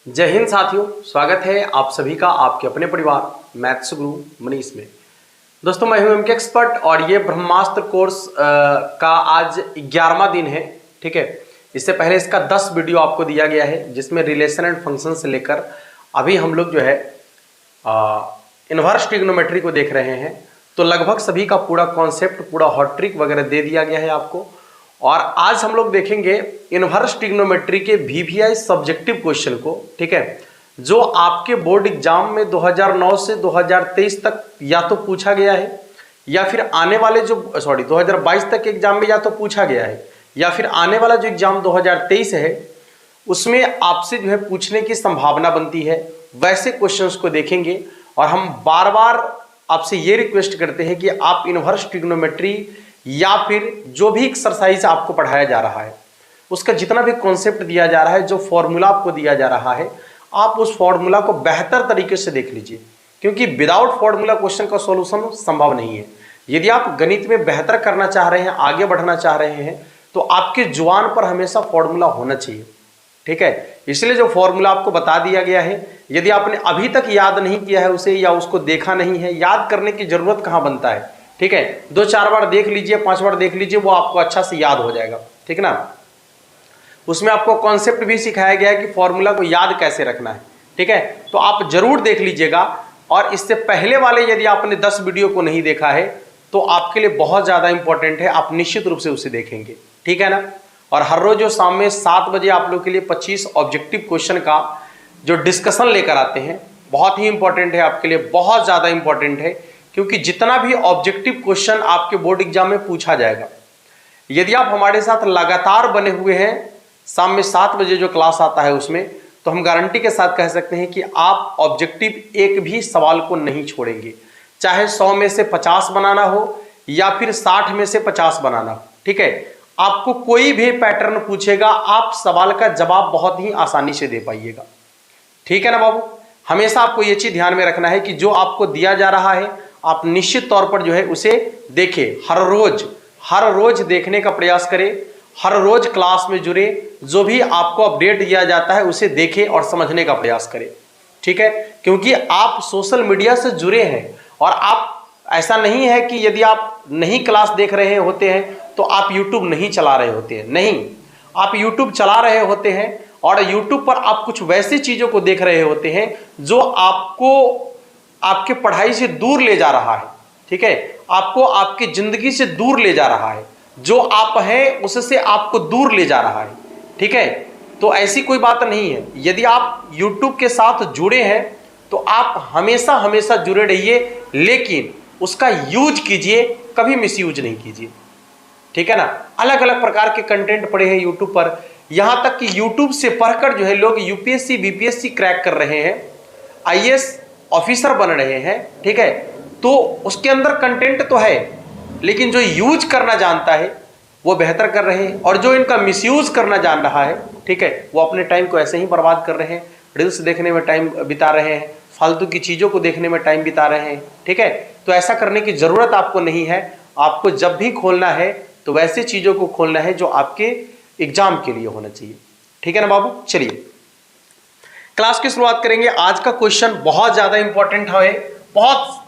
जय हिंद साथियों, स्वागत है आप सभी का आपके अपने परिवार मैथ्स गुरु मनीष में। दोस्तों मैं हूं एमके एक्सपर्ट और ये ब्रह्मास्त्र कोर्स का आज 11वां दिन है। ठीक है, इससे पहले इसका 10 वीडियो आपको दिया गया है जिसमें रिलेशन एंड फंक्शन से लेकर अभी हम लोग जो है इनवर्स ट्रिग्नोमेट्री को देख रहे हैं। तो लगभग सभी का पूरा कॉन्सेप्ट, पूरा हॉट ट्रिक वगैरह दे दिया गया है आपको। और आज हम लोग देखेंगे इनवर्स ट्रिग्नोमेट्री के वीवीआई सब्जेक्टिव क्वेश्चन को। ठीक है, जो आपके बोर्ड एग्जाम में 2009 से 2023 तक या तो पूछा गया है या फिर आने वाले 2022 तक के एग्जाम में या तो पूछा गया है या फिर आने वाला जो एग्जाम 2023 है उसमें आपसे जो है पूछने की संभावना बनती है। वैसे क्वेश्चंस को देखेंगे और हम बार बार आपसे ये रिक्वेस्ट करते हैं कि आप इनवर्स ट्रिग्नोमेट्री या फिर जो भी एक्सरसाइज आपको पढ़ाया जा रहा है उसका जितना भी कॉन्सेप्ट दिया जा रहा है, जो फॉर्मूला आपको दिया जा रहा है, आप उस फॉर्मूला को बेहतर तरीके से देख लीजिए, क्योंकि विदाउट फॉर्मूला क्वेश्चन का सॉल्यूशन संभव नहीं है। यदि आप गणित में बेहतर करना चाह रहे हैं, आगे बढ़ना चाह रहे हैं, तो आपके जुबान पर हमेशा फॉर्मूला होना चाहिए। ठीक है, इसलिए जो फॉर्मूला आपको बता दिया गया है, यदि आपने अभी तक याद नहीं किया है उसे या उसको देखा नहीं है, याद करने की जरूरत कहाँ बनता है। ठीक है, 2-4 बार देख लीजिए, 5 बार देख लीजिए, वो आपको अच्छा से याद हो जाएगा। ठीक है ना, उसमें आपको कॉन्सेप्ट भी सिखाया गया है कि फॉर्मूला को याद कैसे रखना है। ठीक है, तो आप जरूर देख लीजिएगा। और इससे पहले वाले यदि आपने 10 वीडियो को नहीं देखा है तो आपके लिए बहुत ज़्यादा इंपॉर्टेंट है, आप निश्चित रूप से उसे देखेंगे। ठीक है ना, और हर रोज जो शाम में 7 बजे आप लोग के लिए 25 ऑब्जेक्टिव क्वेश्चन का जो डिस्कशन लेकर आते हैं, बहुत ही इंपॉर्टेंट है आपके लिए, बहुत ज़्यादा इंपॉर्टेंट है, क्योंकि जितना भी ऑब्जेक्टिव क्वेश्चन आपके बोर्ड एग्जाम में पूछा जाएगा, यदि आप हमारे साथ लगातार बने हुए हैं, शाम में 7 बजे जो क्लास आता है उसमें, तो हम गारंटी के साथ कह सकते हैं कि आप ऑब्जेक्टिव एक भी सवाल को नहीं छोड़ेंगे, चाहे 100 में से 50 बनाना हो या फिर 60 में से 50 बनाना हो। ठीक है, आपको कोई भी पैटर्न पूछेगा, आप सवाल का जवाब बहुत ही आसानी से दे पाइएगा। ठीक है ना बाबू, हमेशा आपको ये चीज ध्यान में रखना है कि जो आपको दिया जा रहा है आप निश्चित तौर पर जो है उसे देखें, हर रोज देखने का प्रयास करें, हर रोज क्लास में जुड़े, जो भी आपको अपडेट दिया जाता है उसे देखें और समझने का प्रयास करें। ठीक है, क्योंकि आप सोशल मीडिया से जुड़े हैं और आप, ऐसा नहीं है कि यदि आप नहीं क्लास देख रहे होते हैं तो आप यूट्यूब नहीं चला रहे होते हैं। नहीं, आप यूट्यूब चला रहे होते हैं और यूट्यूब पर आप कुछ वैसी चीजों को देख रहे होते हैं जो आपको आपके पढ़ाई से दूर ले जा रहा है। ठीक है, आपको आपकी जिंदगी से दूर ले जा रहा है, जो आप हैं उससे आपको दूर ले जा रहा है। ठीक है, तो ऐसी कोई बात नहीं है। यदि आप YouTube के साथ जुड़े हैं तो आप हमेशा हमेशा जुड़े रहिए, लेकिन उसका यूज कीजिए, कभी मिसयूज नहीं कीजिए। ठीक है ना, अलग अलग प्रकार के कंटेंट पड़े हैं YouTube पर, यहां तक कि YouTube से पढ़कर जो है लोग यूपीएससी बीपीएससी क्रैक कर रहे हैं, IAS ऑफिसर बन रहे हैं। ठीक है, तो उसके अंदर कंटेंट तो है, लेकिन जो यूज करना जानता है वो बेहतर कर रहे हैं, और जो इनका मिसयूज करना जान रहा है, ठीक है, वो अपने टाइम को ऐसे ही बर्बाद कर रहे हैं, रील्स देखने में टाइम बिता रहे हैं, फालतू की चीज़ों को देखने में टाइम बिता रहे हैं। ठीक है, तो ऐसा करने की ज़रूरत आपको नहीं है। आपको जब भी खोलना है तो वैसे चीज़ों को खोलना है जो आपके एग्जाम के लिए होना चाहिए। ठीक है ना बाबू, चलिए क्लास की शुरुआत करेंगे। आज का क्वेश्चन बहुत ज़्यादा इंपॉर्टेंट है, बहुत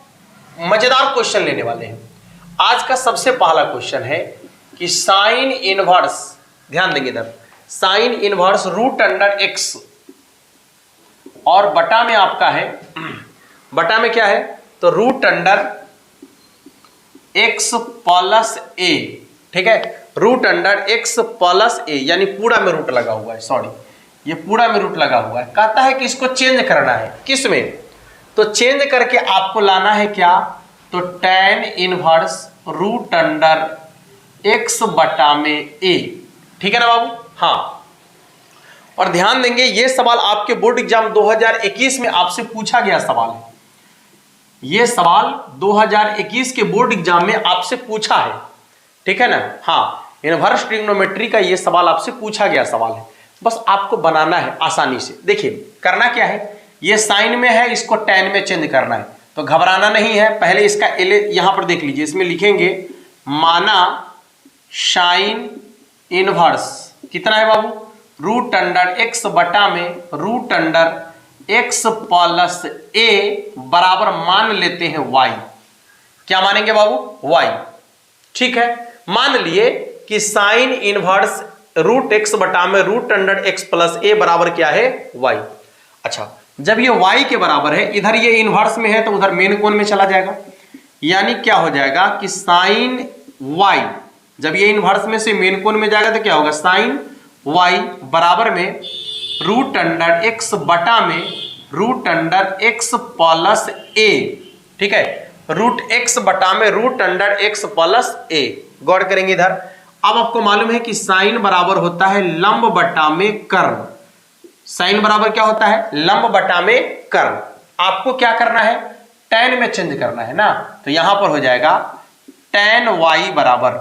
मज़ेदार क्वेश्चन लेने वाले हैं। आज का सबसे पहला क्वेश्चन है कि साइन इनवर्स, ध्यान देंगे इधर, sine inverse root under X और बटा में आपका है, बटा में क्या है तो रूट अंडर एक्स प्लस ए। ठीक है, रूट अंडर एक्स प्लस ए, यानी पूरा में रूट लगा हुआ है, सॉरी ये पूरा में रूट लगा हुआ है। कहता है कि इसको चेंज करना है, किस में, तो चेंज करके आपको लाना है क्या, तो tan inverse root under x बटा में ए। ठीक है ना बाबू, हाँ। और ध्यान देंगे ये सवाल आपके बोर्ड एग्जाम 2021 में आपसे पूछा गया सवाल है। ये सवाल 2021 के बोर्ड एग्जाम में आपसे पूछा है। ठीक है ना, हाँ, इनवर्स ट्रिग्नोमेट्री का ये सवाल आपसे पूछा गया सवाल है, बस आपको बनाना है आसानी से। देखिए करना क्या है, ये साइन में है, इसको tan में चेंज करना है, तो घबराना नहीं है। पहले इसका यहां पर देख लीजिए, इसमें लिखेंगे माना साइन इनवर्स कितना है बाबू, रूट अंडर एक्स बटा में रूट अंडर एक्स प्लस ए बराबर मान लेते हैं वाई। क्या मानेंगे बाबू? वाई। ठीक है, मान लिए कि साइन इनवर्स रूट एक्स बटा में रूट अंडर एक्स प्लस ए बराबर क्या है? वाई। अच्छा, जब ये वाई के बराबर है, इधर ये इनवर्स में है तो उधर मेन कोण में चला जाएगा, यानी क्या हो जाएगा कि साइन वाई, जब ये इनवर्स में से मेन कोण में जाएगा तो क्या होगा? साइन वाई बराबर में रूट अंडर एक्स बटा में रूट अंडर एक्स प्लस ए। ठीक है, रूट एक्स बटा में रूट अंडर एक्स प्लस ए। गौर करेंगे इधर, अब आपको मालूम है कि साइन बराबर होता है लंब बटा में कर्ण। साइन बराबर क्या होता है? लंब बटा में कर्ण। आपको क्या करना है? tan में चेंज करना है ना, तो यहां पर हो जाएगा tan y बराबर,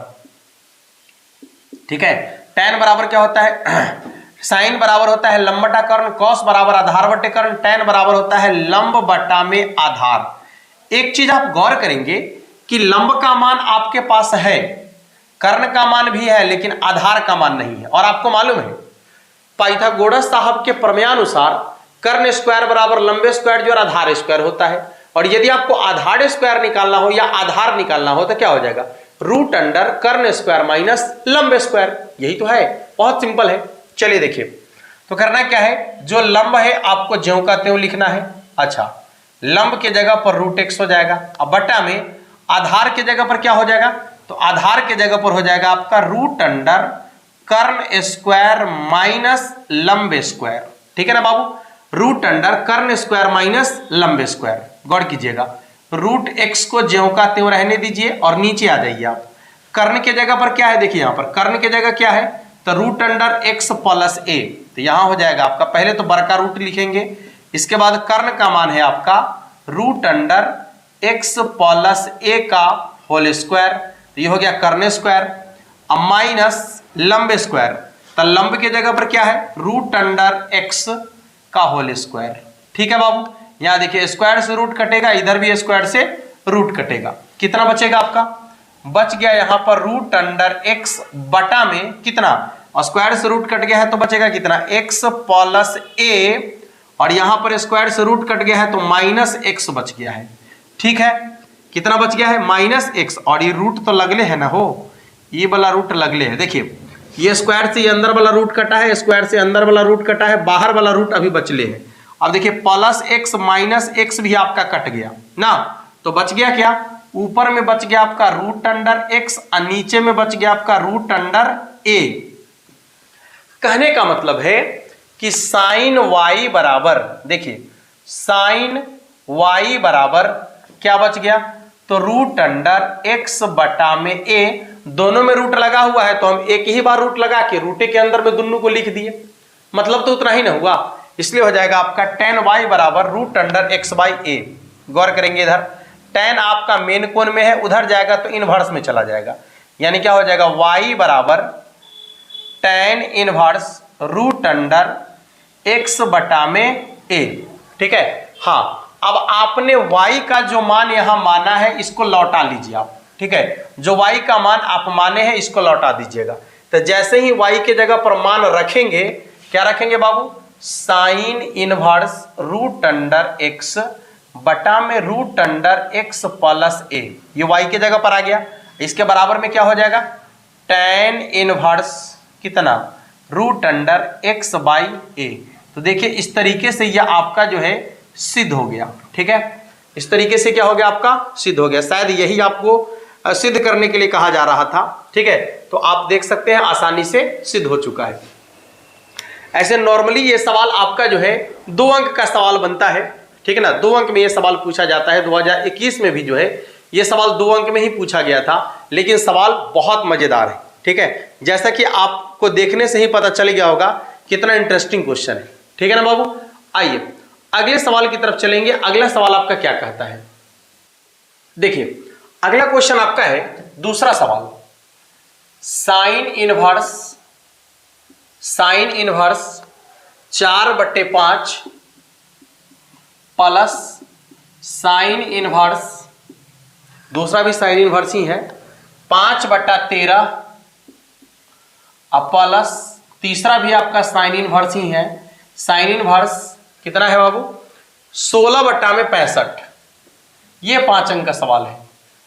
ठीक है, tan बराबर क्या होता है? साइन बराबर होता है लंब बटा कर्ण, cos बराबर आधार बटे कर्ण, tan बराबर होता है लंब बटा में आधार। एक चीज आप गौर करेंगे कि लंब का मान आपके पास है, कर्ण का मान भी है, लेकिन आधार का मान नहीं है। और आपको मालूम है पाइथागोरस साहब के प्रमेयानुसार कर्ण स्क्वायर बराबर लंबे स्क्वायर जो आधार स्क्वायर होता है। और यदि आपको आधार स्क्वायर निकालना हो या आधार निकालना हो तो क्या हो जाएगा? रूट अंडर कर्ण स्क्वायर माइनस लंब स्क्वायर। यही तो है, बहुत सिंपल है। चलिए देखिए, तो करना क्या है, जो लंब है आपको ज्यों का त्यों लिखना है। अच्छा, लंब के जगह पर रूट एक्स हो जाएगा, अब बटा में आधार के जगह पर क्या हो जाएगा? तो आधार के जगह पर हो जाएगा आपका रूट अंडर कर्ण स्क्वायर माइनस लंब स्क्वायर। ठीक है ना बाबू? रूट अंडर कर्ण स्क्वायर माइनस लंब स्क्वायर। गौर कीजिएगा, रूट एक्स को ज्यों का त्यों रहने दीजिए और नीचे आ जाइए आप। कर्ण के जगह पर क्या है? देखिए यहां पर कर्ण के जगह क्या है? तो रूट अंडर एक्स प्लस ए। तो यहां हो जाएगा आपका, पहले तो बड़का रूट लिखेंगे, इसके बाद कर्ण का मान है आपका रूट अंडर एक्स प्लस ए का होल स्क्वायर। तो ये हो गया कर्ण स्क्वायर, अब माइनस लंब स्क्वायर। तो लंब के जगह पर क्या है? रूट अंडर एक्स का होल स्क्वायर। ठीक है बाबू, यहां देखिए स्क्वायर से रूट कटेगा, इधर भी स्क्वायर से रूट कटेगा। कितना बचेगा आपका? बच गया यहां पर रूट अंडर एक्स बटा में कितना, और स्क्वायर से रूट कट गया है तो बचेगा कितना? एक्स प्लस ए, और यहां पर स्क्वायर से रूट कट गया है तो माइनस एक्स बच गया है। ठीक है, कितना बच गया है? Minus x. और ये रूट तो लगले है ना, हो ये वाला रूट लगले है। देखिए ये स्क्वायर से ये अंदर वाला रूट कटा है, स्क्वायर से अंदर वाला रूट कटा है, बाहर वाला रूट अभी बचले है। अब देखिए प्लस एक्स माइनस एक्स भी आपका कट गया ना, तो बच गया क्या? ऊपर में बच गया आपका रूट अंडर एक्स और नीचे में बच गया आपका रूट अंडर ए। कहने का मतलब है कि साइन वाई बराबर, देखिए साइन वाई बराबर क्या बच गया? तो रूट अंडर एक्स बटा में ए। दोनों में रूट लगा हुआ है तो हम एक ही बार रूट लगा के रूटे के अंदर में दोनों को लिख दिए, मतलब तो उतना ही ना हुआ, इसलिए हो जाएगा आपका tan y बराबर रूट अंडर एक्स बाई ए। गौर करेंगे इधर tan आपका मेन कोण में है, उधर जाएगा तो इनवर्स में चला जाएगा, यानी क्या हो जाएगा? y बराबर tan inverse root under x बटा में ए। ठीक है, हाँ, अब आपने y का जो मान यहां माना है इसको लौटा लीजिए आप। ठीक है, जो y का मान आप माने हैं इसको लौटा दीजिएगा। तो जैसे ही y के जगह पर मान रखेंगे, क्या रखेंगे बाबू? Sine inverse root under x बटा में root under x plus a. ये y के जगह पर आ गया, इसके बराबर में क्या हो जाएगा? tan इनवर्स कितना? रूट अंडर एक्स बाई ए। तो देखिए इस तरीके से यह आपका जो है सिद्ध हो गया। ठीक है, इस तरीके से क्या हो गया? आपका सिद्ध हो गया। शायद यही आपको सिद्ध करने के लिए कहा जा रहा था। ठीक है, तो आप देख सकते हैं आसानी से सिद्ध हो चुका है। ऐसे नॉर्मली ये सवाल आपका जो है 2 अंक का सवाल बनता है। ठीक है ना, 2 अंक में ये सवाल पूछा जाता है। 2021 में भी जो है ये सवाल 2 अंक में ही पूछा गया था, लेकिन सवाल बहुत मजेदार है। ठीक है, जैसा कि आपको देखने से ही पता चल गया होगा कितना इंटरेस्टिंग क्वेश्चन है। ठीक है ना बाबू, आइए अगले सवाल की तरफ चलेंगे। अगला सवाल आपका क्या कहता है? देखिए अगला क्वेश्चन आपका है दूसरा सवाल, sine inverse 4/5 plus sine inverse, दूसरा भी साइन इनवर्स ही है, 5/13 प्लस तीसरा भी आपका साइन इनवर्स ही है। साइन इनवर्स कितना है बाबू? 16/65। ये 5 अंक का सवाल है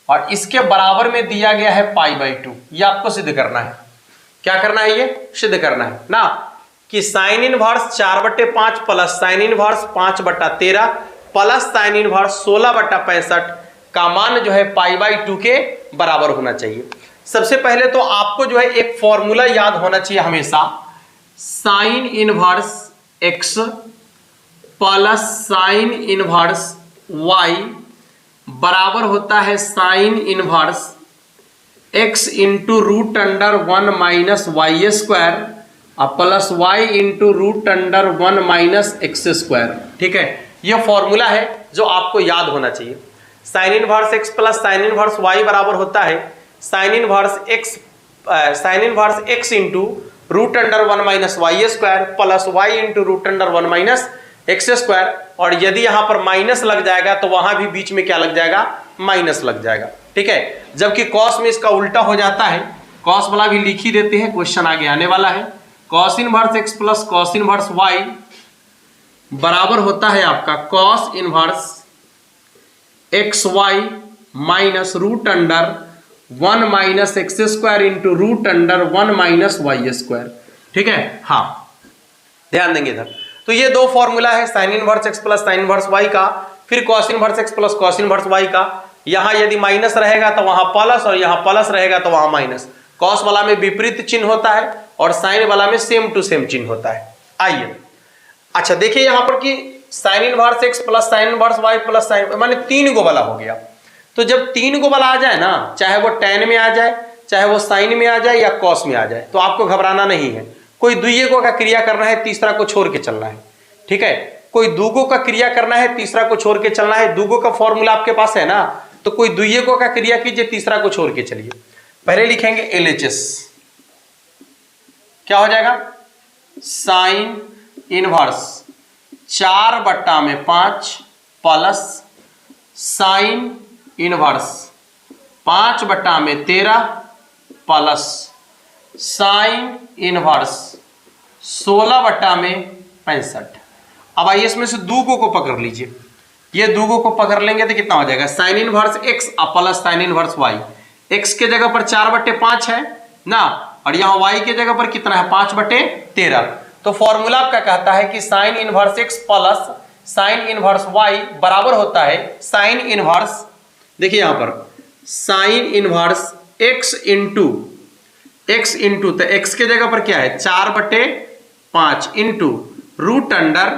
और इसके बराबर में दिया गया है π/2। ये आपको सिद्ध करना है। क्या करना है? ये सिद्ध करना है ना कि sine inverse 4/5 plus sine inverse 5/13 plus sine inverse 16/65 का मान जो है π/2 के बराबर होना चाहिए। सबसे पहले तो आपको जो है एक फॉर्मूला याद होना चाहिए हमेशा। Sine inverse x plus sine inverse y बराबर होता है sine inverse x into root under 1 minus Y square plus y into root under 1 minus x square. ठीक है, यह फॉर्मूला है जो आपको याद होना चाहिए। Sine inverse x plus sine inverse y बराबर होता है sine inverse x into root under 1 minus Y square plus y into root under 1 minus x square. और यदि यहां पर माइनस लग जाएगा तो वहां भी बीच में क्या लग जाएगा? माइनस लग जाएगा। ठीक है, जबकि कॉस में इसका उल्टा हो जाता है। कॉस वाला भी लिख ही देते हैं, क्वेश्चन आगे आने वाला है। Cos inverse x plus cos inverse y बराबर होता है आपका cos inverse xy minus root under 1 minus x square into root under 1 minus Y square. ठीक है, हाँ ध्यान देंगे इधर। तो ये दो फॉर्मूला है, sine inverse x plus sine inverse y का, फिर cos inverse x plus cos inverse y का। यहां यदि माइनस रहेगा तो वहां प्लस और यहां प्लस रहेगा तो वहां माइनस। कॉस वाला में विपरीत चिन्ह होता है और साइन वाला में सेम टू सेम चिन्ह होता है। आइए, अच्छा देखिए यहां पर कि sine inverse x plus sine inverse y plus sign, माने 3 गो वाला हो गया। तो जब 3 गो वाला आ जाए ना, चाहे वो tan में आ जाए, चाहे वो साइन में आ जाए या कॉस में आ जाए, तो आपको घबराना नहीं है। कोई द्विगुणित का क्रिया करना है, तीसरा को छोड़ के चलना है। ठीक है, कोई द्विगुणित का क्रिया करना है, तीसरा को छोड़ के चलना है। द्विगुणित का फॉर्मूला आपके पास है ना, तो कोई द्विगुणित का क्रिया कीजिए, तीसरा को छोड़ के चलिए। पहले लिखेंगे LHS, क्या हो जाएगा? Sine inverse 4/5 plus sine inverse 5/13 plus sine inverse 16/65। अब आइए इसमें से दूगो को पकड़ लीजिए। ये दूगो को पकड़ लेंगे तो कितना हो जाएगा? Sign inverse x plus sine inverse y। x के जगह पर 4/5 है ना, और यहाँ y के जगह पर कितना है? 5/13। तो फॉर्मूला आपका कहता है कि sine inverse x plus sine inverse y बराबर होता है साइन इनवर्स, देखिए यहां पर साइन इनवर्स x इंटू तो x के जगह पर क्या है? 4/5 into root under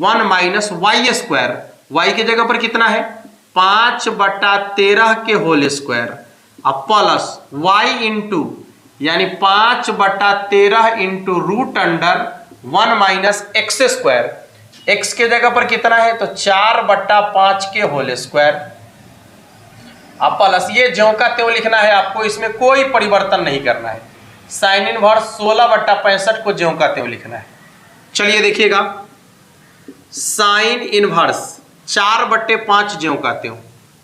1 minus Y square. y के जगह पर कितना है? 5/13 के whole square plus y into यानी 5/13 into root under 1 minus x square. x के जगह पर कितना है? तो 4/5 के होल स्क्वायर प्लस ये ज्यों का त्यों लिखना है आपको, इसमें कोई परिवर्तन नहीं करना है। साइन इनवर्स 16/65 को ज्यों का त्यों लिखना है। चलिए देखिएगा, साइन इनवर्स 4/5 ज्यों का त्यों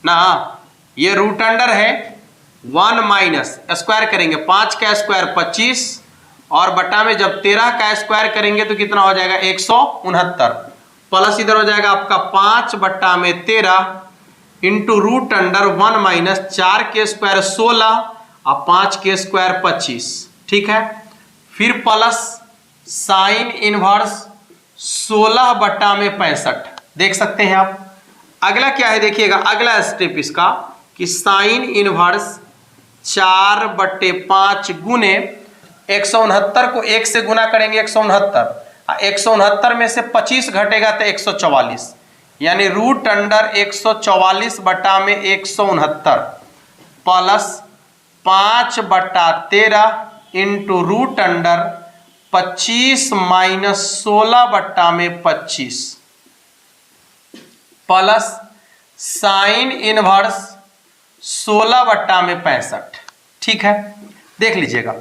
ना, ये रूट अंडर है 1 माइनस स्क्वायर करेंगे 5 का स्क्वायर 25 और बटा में जब 13 का स्क्वायर करेंगे तो कितना हो जाएगा? 169 प्लस इधर हो जाएगा आपका 5/13 इंटू रूट अंडर 1 माइनस 4 के स्क्वायर 16 और 5 के स्क्वायर 25। ठीक है, फिर प्लस साइन इनवर्स 16/65 देख सकते हैं आप। अगला क्या है देखिएगा, अगला स्टेप इसका कि साइन इनवर्स 4/5 गुने 169 को 1 से गुना करेंगे 169, 169 में से 25 घटेगा तो 144, यानी रूट अंडर 144 बटा में 169 plus 5/13 into root under 25 minus 16 बटा में 25 प्लस साइन इनवर्स 16/65। ठीक है, देख लीजिएगा,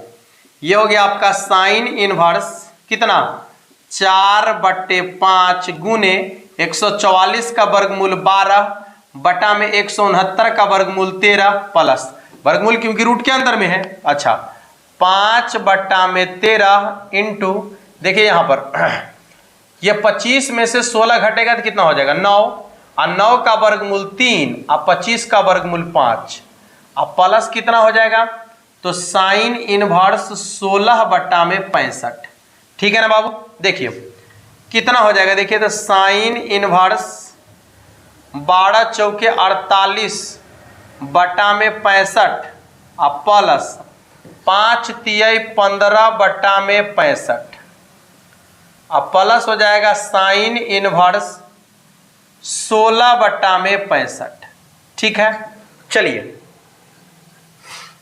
ये हो गया आपका साइन इनवर्स कितना? 4/5 गुने 144 का वर्गमूल 12 बटा में 169 का वर्गमूल 13 प्लस वर्गमूल क्योंकि रूट के अंदर में है, अच्छा 5/13 इंटू, देखिए यहां पर ये 25 में से 16 घटेगा तो कितना हो जाएगा 9, और 9 का वर्गमूल 3 और 25 का वर्गमूल 5, अब प्लस कितना हो जाएगा, तो साइन इनवर्स 16/65। ठीक है ना बाबू, देखिए कितना हो जाएगा, देखिए तो साइन इनवर्स 12 चौके 48/65 और प्लस 5 तिहाई 15/65, अब प्लस हो जाएगा साइन इनवर्स 16/65। ठीक है, चलिए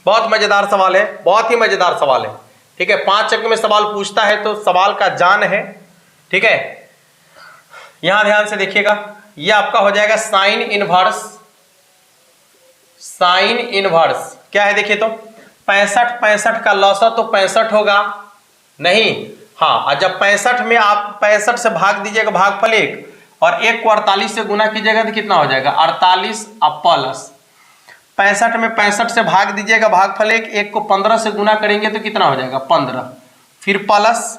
बहुत मजेदार सवाल है, बहुत ही मजेदार सवाल है। ठीक है, 5 अंक में सवाल पूछता है तो सवाल का जान है। ठीक है, यहां ध्यान से देखिएगा, ये आपका हो जाएगा साइन इनवर्स क्या है, देखिए तो 65 का लौसा तो 65 होगा नहीं, हाँ, और जब 65 में आप 65 से भाग दीजिएगा भागफल 1 और 1 को 48 से गुना कीजिएगा तो कितना हो जाएगा 48, अब प्लस 65 में 65 से भाग दीजिएगा भागफल 1, 1 को 15 से गुना करेंगे तो कितना हो जाएगा 15, फिर प्लस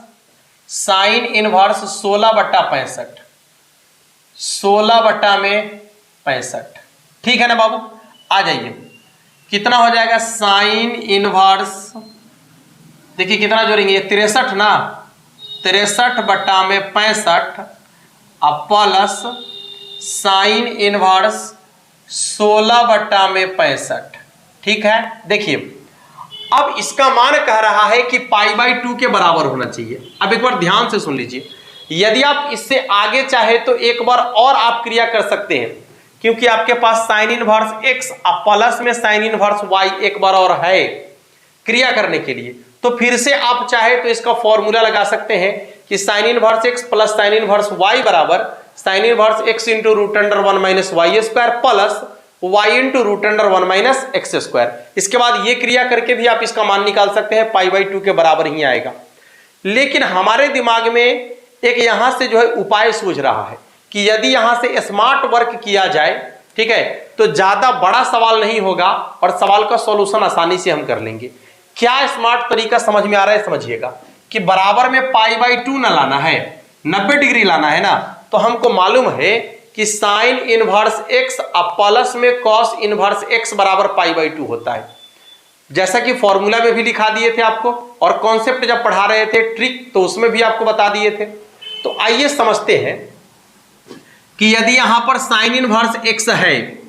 साइन इनवर्स 16/65। ठीक है ना बाबू, आ जाइए, कितना हो जाएगा साइन इनवर्स, देखिए कितना जोड़ेंगे 63 ना, 63/65 अब प्लस साइन इनवर्स 16/65। ठीक है, देखिए अब इसका मान कह रहा है कि π/2 के बराबर होना चाहिए। अब एक बार ध्यान से सुन लीजिए, यदि आप इससे आगे चाहे तो एक बार और आप क्रिया कर सकते हैं, क्योंकि आपके पास साइन इनवर्स x अब प्लस में साइन इनवर्स y एक बार और है क्रिया करने के लिए, तो फिर से आप चाहे तो इसका फॉर्मूला लगा सकते हैं कि sine inverse x plus sine inverse y बराबर sign inverse x into √1 - y square plus y into √1 - x square. इसके बाद ये क्रिया करके भी आप इसका मान निकाल सकते हैं, π/2 के बराबर ही आएगा। लेकिन हमारे दिमाग में एक यहां से जो है उपाय सूझ रहा है कि यदि यहां से स्मार्ट वर्क किया जाए, ठीक है, तो ज्यादा बड़ा सवाल नहीं होगा और सवाल का सॉल्यूशन आसानी से हम कर लेंगे। क्या स्मार्ट तरीका समझ में आ रहा है, समझिएगा कि बराबर में π/2 न लाना है, 90 डिग्री लाना है ना, तो हमको मालूम है कि साइन इनवर्स x अब प्लस में कॉस इनवर्स x बराबर π/2 होता है, जैसा कि फॉर्मूला में भी लिखा दिए थे आपको, और कॉन्सेप्ट जब पढ़ा रहे थे ट्रिक तो उसमें भी आपको बता दिए थे। तो आइए समझते हैं कि यदि यहां पर साइन इनवर्स x है,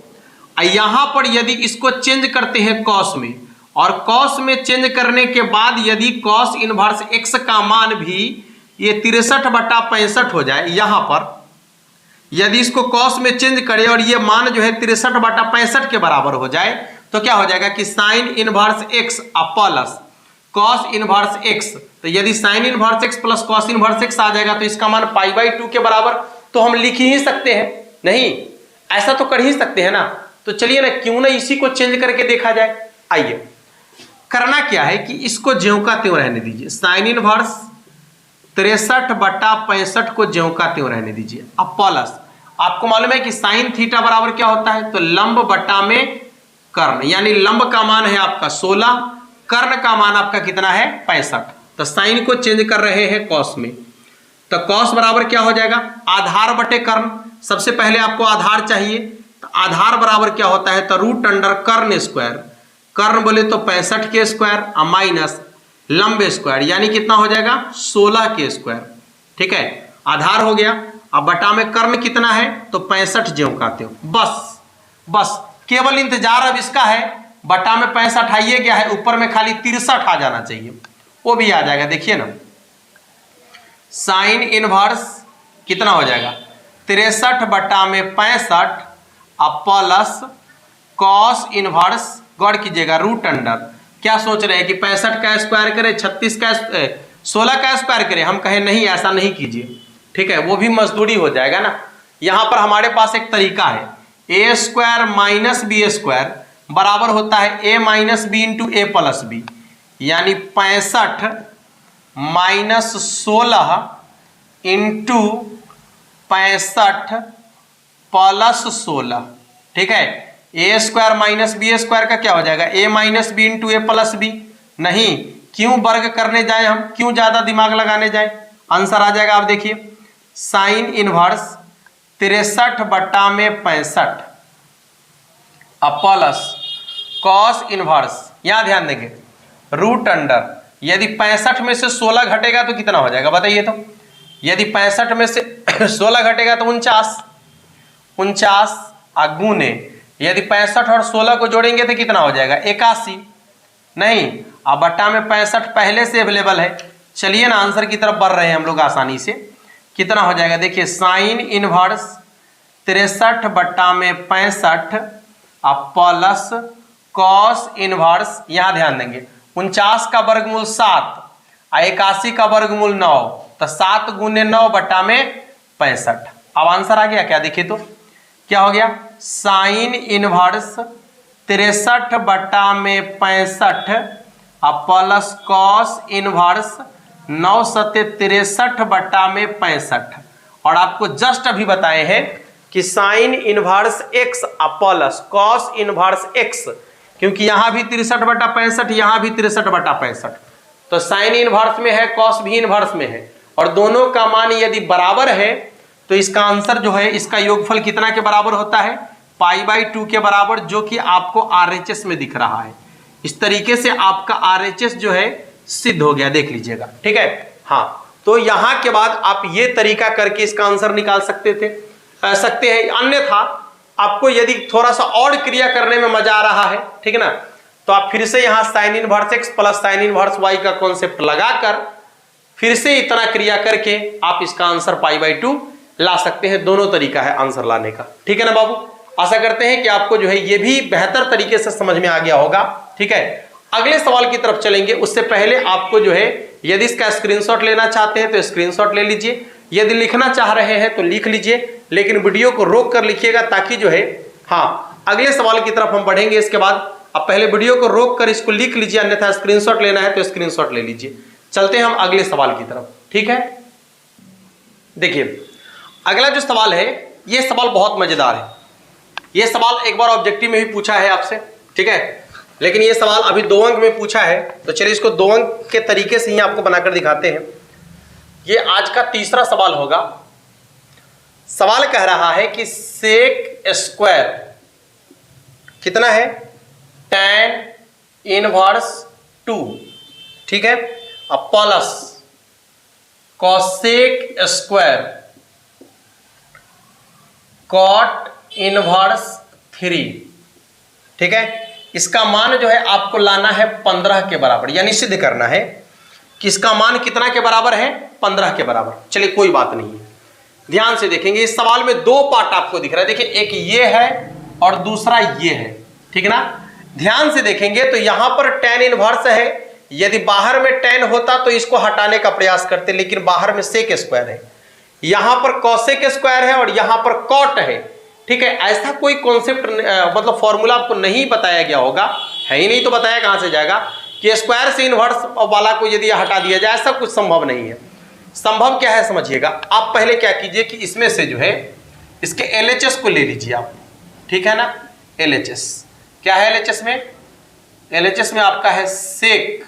यहां पर यदि इसको चेंज करते हैं कॉस में, और कॉस में चेंज करने के बाद यदि कॉस इनवर्स x का मान भी ये 63/65 हो जाए, यहां पर यदि इसको कॉस में चेंज करें और ये मान जो है 63/65 के बराबर हो जाए, तो क्या हो जाएगा कि sine inverse x plus cos inverse x, तो यदि sign inverse x plus cos inverse x आ जाएगा तो इसका मान π/2 के बराबर तो हम लिख ही सकते हैं, नहीं ऐसा तो कर ही सकते हैं ना। तो चलिए ना, क्यों ना इसी को चेंज करके देखा जाए। आइए, करना क्या है कि इसको ज्यों का त्यों रहने दीजिए, साइन इनवर्स 63/65 को ज्यों का त्यों रहने दीजिए। अब प्लस आपको मालूम है कि साइन थीटा बराबर क्या होता है, तो लंब बटा में कर्ण, यानी लंब का मान है आपका 16, कर्ण का मान आपका कितना है 65, तो साइन को चेंज कर रहे हैं कॉस में, तो कॉस बराबर क्या हो जाएगा आधार बटे कर्ण। सबसे पहले आपको आधार चाहिए, तो आधार बराबर क्या होता है, तो √कर्ण स्क्वायर, कर्ण बोले तो 65 के स्क्वायर माइनस लंब स्क्वायर, यानी कितना हो जाएगा 16 के स्क्वायर। ठीक है, आधार हो गया। अब बटा में कर्ण कितना है, तो 65 ज्यों का त्यों। बस केवल इंतजार अब इसका है, बटा में 65 आइए गया है, ऊपर में खाली 63 आ जाना चाहिए, वो भी आ जाएगा। देखिए ना, साइन इनवर्स कितना हो जाएगा 63/65 अब प्लस कॉस इनवर्स, गौर कीजिएगा √, क्या सोच रहे हैं कि 65 का स्क्वायर करें 16 का स्क्वायर करें, हम कहें नहीं ऐसा नहीं कीजिए। ठीक है, वो भी मजदूरी हो जाएगा ना। यहां पर हमारे पास एक तरीका है, a² - b² बराबर होता है a - b into a plus b, यानी 65 - 16 इंटू 65 प्लस 16। ठीक है, a² - b² का क्या हो जाएगा a - b into a plus b, नहीं क्यों वर्ग करने जाए, हम क्यों ज्यादा दिमाग लगाने जाए, आंसर आ जाएगा। आप देखिए sine inverse 63/65 plus cos inverse, यहां ध्यान देंगे रूट अंडर, यदि 65 में से 16 घटेगा तो कितना हो जाएगा बताइए तो, यदि 65 में से 16 घटेगा तो 49 गुने, यदि 65 और 16 को जोड़ेंगे तो कितना हो जाएगा 81, नहीं अब बट्टा में 65 पहले से अवेलेबल है। चलिए ना आंसर की तरफ बढ़ रहे हैं हम लोग आसानी से, कितना हो जाएगा देखिए sine inverse 63/65 plus cos inverse, यहां ध्यान देंगे 49 का वर्गमूल 7 और 81 का वर्गमूल 9, तो 7 गुने 9 बट्टा में 65। अब आंसर आ गया क्या, देखिए तो क्या हो गया sine inverse 63/65 plus cos inverse 9 सत्ते 63/65, और आपको जस्ट अभी बताए हैं कि sine inverse x plus cos inverse x, क्योंकि यहां भी 63/65 यहां भी 63/65, तो साइन इनवर्स में है कॉस भी इनवर्स में है, और दोनों का मान यदि बराबर है तो इसका आंसर जो है इसका योगफल कितना के बराबर होता है π/2 के बराबर, जो कि आपको RHS में दिख रहा है। इस तरीके से आपका RHS जो है सिद्ध हो गया, देख लीजिएगा, ठीक है। हाँ, तो यहां के बाद आप ये तरीका करके इसका आंसर निकाल सकते हैं। अन्यथा आपको यदि थोड़ा सा और क्रिया करने में मजा आ रहा है, ठीक है ना, तो आप फिर से यहां sign inverse x plus sine inverse y का कॉन्सेप्ट लगाकर फिर से इतना क्रिया करके आप इसका आंसर π/2 ला सकते हैं। दोनों तरीका है आंसर लाने का, ठीक है ना बाबू। आशा करते हैं कि आपको जो है ये भी बेहतर तरीके से समझ में आ गया होगा, ठीक है। अगले सवाल की तरफ चलेंगे, उससे पहले आपको जो है यदि इसका स्क्रीनशॉट लेना चाहते हैं तो स्क्रीनशॉट ले लीजिए, यदि लिखना चाह रहे हैं तो लिख लीजिए, लेकिन वीडियो को रोक कर लिखिएगा ताकि जो है हाँ अगले सवाल की तरफ हम बढ़ेंगे इसके बाद। अब पहले वीडियो को रोक कर इसको लिख लीजिए, अन्यथा स्क्रीनशॉट लेना है तो स्क्रीनशॉट ले लीजिए। चलते हैं हम अगले सवाल की तरफ, ठीक है। देखिए अगला जो सवाल है ये सवाल बहुत मजेदार है। ये सवाल एक बार ऑब्जेक्टिव में भी पूछा है आपसे, ठीक है, लेकिन ये सवाल अभी 2 अंक में पूछा है, तो चलिए इसको 2 अंक के तरीके से ही आपको बनाकर दिखाते हैं। ये आज का तीसरा सवाल होगा। सवाल कह रहा है कि सेक स्क्वायर कितना है tan इनवर्स 2, ठीक है, अब plus cosec square cot inverse 3, ठीक है। इसका मान जो है आपको लाना है 15 के बराबर, यानी सिद्ध करना है कि इसका मान कितना के बराबर है 15 के बराबर। चलिए कोई बात नहीं है, ध्यान से देखेंगे। इस सवाल में 2 पार्ट आपको दिख रहा है, देखिए एक ये है और दूसरा ये है, ठीक है ना। ध्यान से देखेंगे तो यहां पर tan इनवर्स है, यदि बाहर में tan होता तो इसको हटाने का प्रयास करते, लेकिन बाहर में सेक स्क्वायर है, यहां पर कॉसेक स्क्वायर है और यहां पर कॉट है, ठीक है। ऐसा कोई कॉन्सेप्ट मतलब फॉर्मूला आपको नहीं बताया गया होगा, है ही नहीं तो बताया कहां से जाएगा कि स्क्वायर से इनवर्स वाला को यदि हटा दिया जाए, ऐसा कुछ संभव नहीं है। संभव क्या है समझिएगा। आप पहले क्या कीजिए कि इसमें से जो है इसके LHS को ले लीजिए आप, ठीक है ना। LHS क्या है, LHS में LHS में आपका है सेक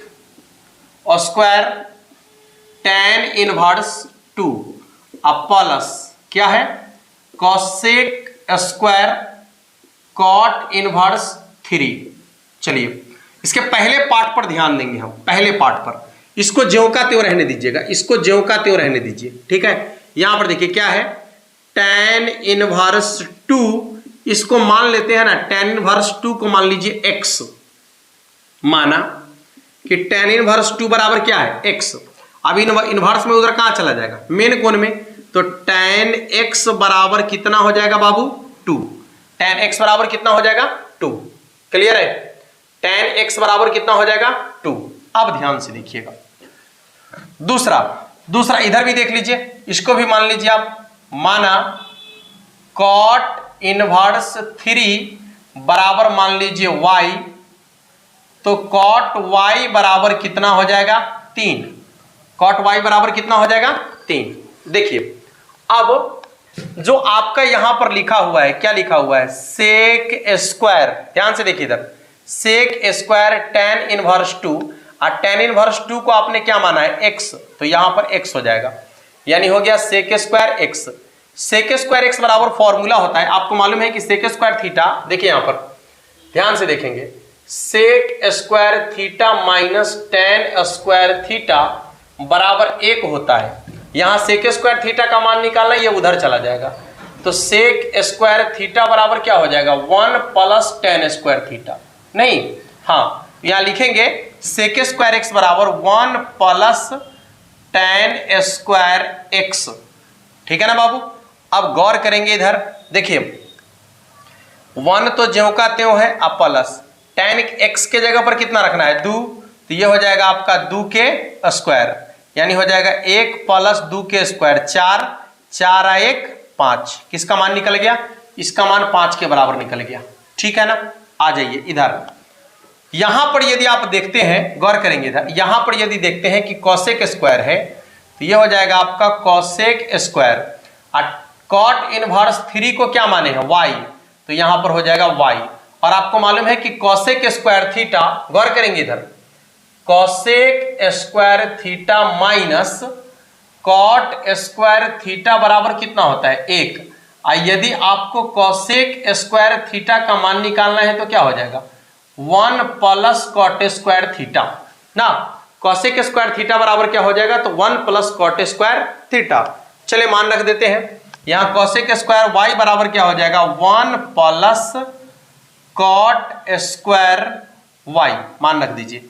और स्क्वायर tan इनवर्स 2 अब प्लस क्या है कॉसेक स्क्वायर कॉट इनवर्स 3। चलिए इसके पहले पार्ट पर ध्यान देंगे हम, पहले पार्ट पर। इसको ज्यों का त्यों रहने दीजिएगा, इसको ज्यों का त्यों रहने दीजिए, ठीक है। यहां पर देखिए क्या है tan इनवर्स 2, इसको मान लेते हैं ना, tan इनवर्स 2 को मान लीजिए x, माना कि tan इनवर्स 2 बराबर क्या है x। अब इनवर्स में उधर कहां चला जाएगा मेन कोण में, तो tan x बराबर कितना हो जाएगा बाबू 2, tan x बराबर कितना हो जाएगा 2। क्लियर है, tan x बराबर कितना हो जाएगा 2। अब ध्यान से देखिएगा दूसरा इधर भी देख लीजिए, इसको भी मान लीजिए आप, माना cot इनवर्स 3 बराबर मान लीजिए y, तो cot y बराबर कितना हो जाएगा 3, cot y बराबर कितना हो जाएगा 3। देखिए अब जो आपका यहां पर लिखा हुआ है, क्या लिखा हुआ है सेक स्क्वायर, ध्यान से देखिए इधर सेक स्क्वायर tan इनवर्स 2, और tan इनवर्स 2 को आपने क्या माना है x, तो यहां पर x हो जाएगा, यानी हो गया sec square x। sec square x बराबर फॉर्मूला होता है, आपको मालूम है कि sec स्क्वायर थीटा, देखिए यहां पर ध्यान से देखेंगे, sec square theta minus tan square theta बराबर 1 होता है। यहां sec स्क्वायर थीटा का मान निकालना, ये उधर चला जाएगा, तो sec स्क्वायर थीटा बराबर क्या हो जाएगा 1 प्लस tan स्क्वायर थीटा, नहीं, हाँ यहां लिखेंगे sec स्क्वायर x बराबर 1 प्लस tan स्क्वायर x, ठीक है ना बाबू। अब गौर करेंगे इधर, देखिए 1 तो ज्यों का त्यों है, अब प्लस tan x के जगह पर कितना रखना है 2, तो ये हो जाएगा आपका 2 के स्क्वायर, यानी हो जाएगा 1 प्लस 2 के स्क्वायर 4, 4 आ 1 5, किसका मान निकल गया, इसका मान 5 के बराबर निकल गया, ठीक है ना। आ जाइए इधर, यहां पर यदि आप देखते हैं, गौर करेंगे इधर, यहां पर यदि देखते हैं कि कॉसेक स्क्वायर है, तो यह हो जाएगा आपका कॉसेक स्क्वायर, और कॉट इनवर्स 3 को क्या माने हैं y, तो यहां पर हो जाएगा y, और आपको मालूम है कि कॉसेक स्क्वायर थीटा, गौर करेंगे इधर, cosec square theta minus cot square theta बराबर कितना होता है 1। यदि आपको कॉसेक स्क्वायर थीटा का मान निकालना है तो क्या हो जाएगा 1 प्लस कॉट स्क्वायर थीटा ना, कॉसेक स्क्वायर थीटा बराबर क्या हो जाएगा, तो 1 प्लस कॉट स्क्वायर थीटा। चलिए मान रख देते हैं, यहां कॉसेक स्क्वायर y बराबर क्या हो जाएगा 1 प्लस कॉट स्क्वायर y, मान रख दीजिए,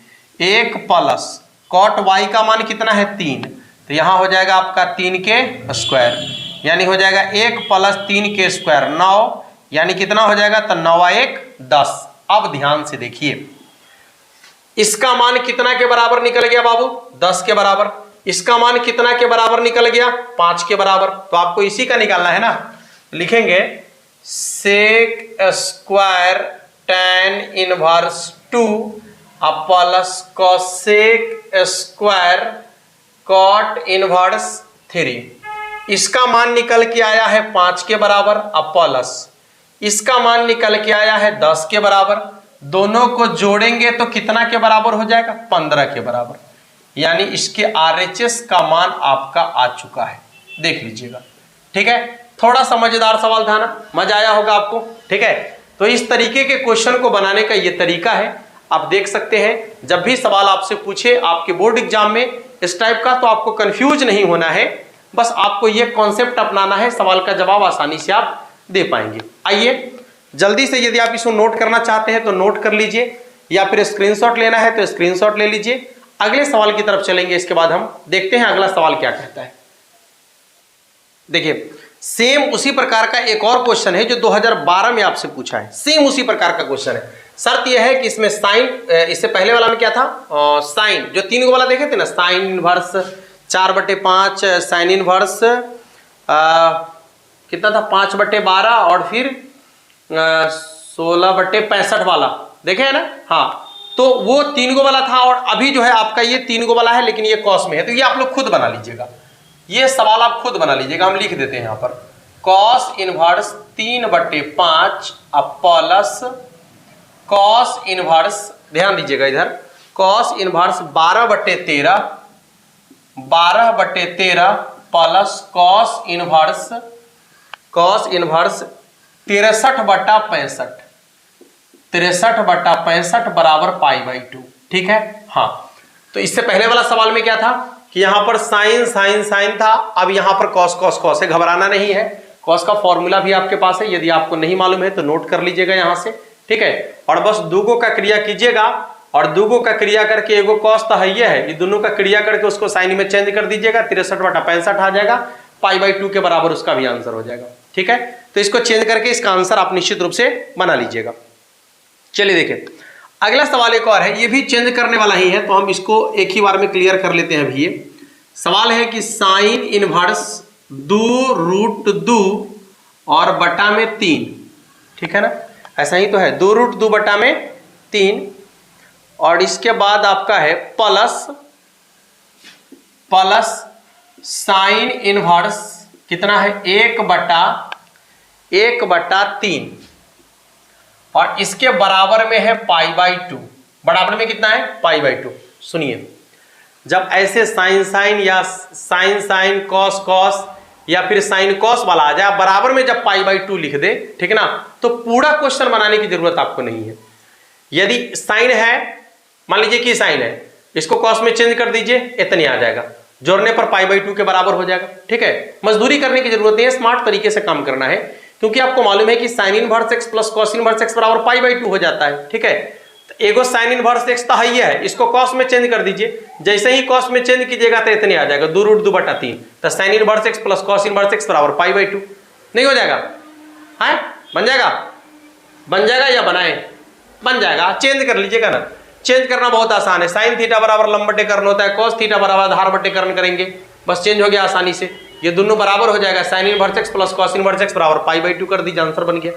1 प्लस कॉट y का मान कितना है 3, तो यहां हो जाएगा आपका 3 के स्क्वायर, यानी हो जाएगा 1 प्लस 3 के स्क्वायर 9, यानी कितना हो जाएगा, तो 9 1 10। अब ध्यान से देखिए, इसका मान कितना के बराबर निकल गया बाबू 10 के बराबर, इसका मान कितना के बराबर निकल गया 5 के बराबर, तो आपको इसी का निकालना है ना, लिखेंगे sec square tan inverse 2 plus cosec square cot inverse 3, इसका मान निकल के आया है 5 के बराबर, अब प्लस इसका मान निकल के आया है 10 के बराबर, दोनों को जोड़ेंगे तो कितना के बराबर हो जाएगा 15 के बराबर, यानी इसके RHS का मान आपका आ चुका है, देख लीजिएगा, ठीक है। थोड़ा समझदार सवाल था ना, मजा आया होगा आपको, ठीक है। तो इस तरीके के क्वेश्चन को बनाने का ये तरीका है, आप देख सकते हैं, जब भी सवाल आपसे पूछे आपके बोर्ड एग्जाम में इस टाइप का, तो आपको कंफ्यूज नहीं होना है, बस आपको ये कॉन्सेप्ट अपनाना है, सवाल का जवाब आसानी से आप दे पाएंगे। आइए जल्दी से, यदि आप इसको नोट करना चाहते हैं तो नोट कर लीजिए, या फिर स्क्रीनशॉट लेना है तो स्क्रीनशॉट ले लीजिए। अगले सवाल की तरफ चलेंगे, इसके बाद हम देखते हैं अगला सवाल क्या कहता है। देखिए सेम उसी प्रकार का एक और क्वेश्चन है जो 2012 में आपसे पूछा है, सेम उसी प्रकार का क्वेश्चन है। शर्त यह है कि इसमें साइन, इससे पहले वाला में क्या था, साइन जो 3 को वाला देखे थे ना, साइन इनवर्स 4/5, साइन इनवर्स कितना था 5/12, और फिर 16/65 वाला देखे है ना, हाँ, तो वो 3 को वाला था, और अभी जो है आपका ये 3 को वाला है, लेकिन ये कॉस में है, तो ये आप लोग खुद बना लीजिएगा, ये सवाल आप खुद बना लीजिएगा। हम लिख देते हैं यहाँ पर cos inverse 3/5 plus cos inverse, ध्यान दीजिएगा इधर, cos inverse 12/13 plus cos inverse 63/65 बराबर π/2, ठीक है। हाँ, तो इससे पहले वाला सवाल में क्या था कि यहां पर साइन साइन साइन था, अब यहां पर कॉस कॉस कॉस है, घबराना नहीं है, कॉस का फॉर्मूला भी आपके पास है, यदि आपको नहीं मालूम है तो नोट कर लीजिएगा यहां से, ठीक है। और बस दूगो का क्रिया कीजिएगा, और दूगो का क्रिया करके एगो कॉस तो है, ये दोनों का क्रिया करके उसको साइन में चेंज कर दीजिएगा, 63/65 आ जाएगा, π/2 के बराबर उसका भी आंसर हो जाएगा, ठीक है। तो इसको चेंज करके इसका आंसर आप निश्चित रूप से बना लीजिएगा। चलिए देखें अगला सवाल एक और है, ये भी चेंज करने वाला ही है, तो हम इसको एक ही बार में क्लियर कर लेते हैं। अभी ये सवाल है कि साइन इनवर्स 2√2 और बटा में 3, ठीक है ना, ऐसा ही तो है, 2√2 बटा में 3, और इसके बाद आपका है प्लस साइन इनवर्स कितना है 1/3, और इसके बराबर में है π/2, बराबर में कितना है π/2, सुनिए, जब ऐसे साइन साइन या साइन साइन कॉस कॉस या फिर साइन कॉस वाला आ जाए, बराबर में जब π/2 लिख दे, ठीक है ना, तो पूरा क्वेश्चन बनाने की जरूरत आपको नहीं है। यदि साइन है, मान लीजिए कि साइन है, इसको कॉस में चेंज कर दीजिए, इतने आ जाएगा, जोड़ने पर π/2 के बराबर हो जाएगा। ठीक है, मजदूरी करने की जरूरत नहीं है, स्मार्ट तरीके से काम करना है, क्योंकि आपको मालूम है कि sine inverse x plus cos inverse x बराबर π/2 हो जाता है। ठीक है, तो एगो साइन इनवर्स x तो है, इसको कॉस में चेंज कर दीजिए, जैसे ही कॉस में चेंज कीजिएगा तो इतने आ जाएगा, 2√2/3, तो sign inverse x plus cos inverse x बराबर π/2 नहीं हो जाएगा? है, बन जाएगा? बन जाएगा या बनाए? बन जाएगा, चेंज कर लीजिएगा ना। चेंज करना बहुत आसान है, साइन थीटा बराबर लंब बटे कर्ण होता है, कॉस थीटा बराबर आधार बटे कर्ण करेंगे, बस चेंज हो गया आसानी से, ये दोनों बराबर हो जाएगा, sign inverse x plus cos inverse x बराबर π/2 कर दीजिए, आंसर बन गया।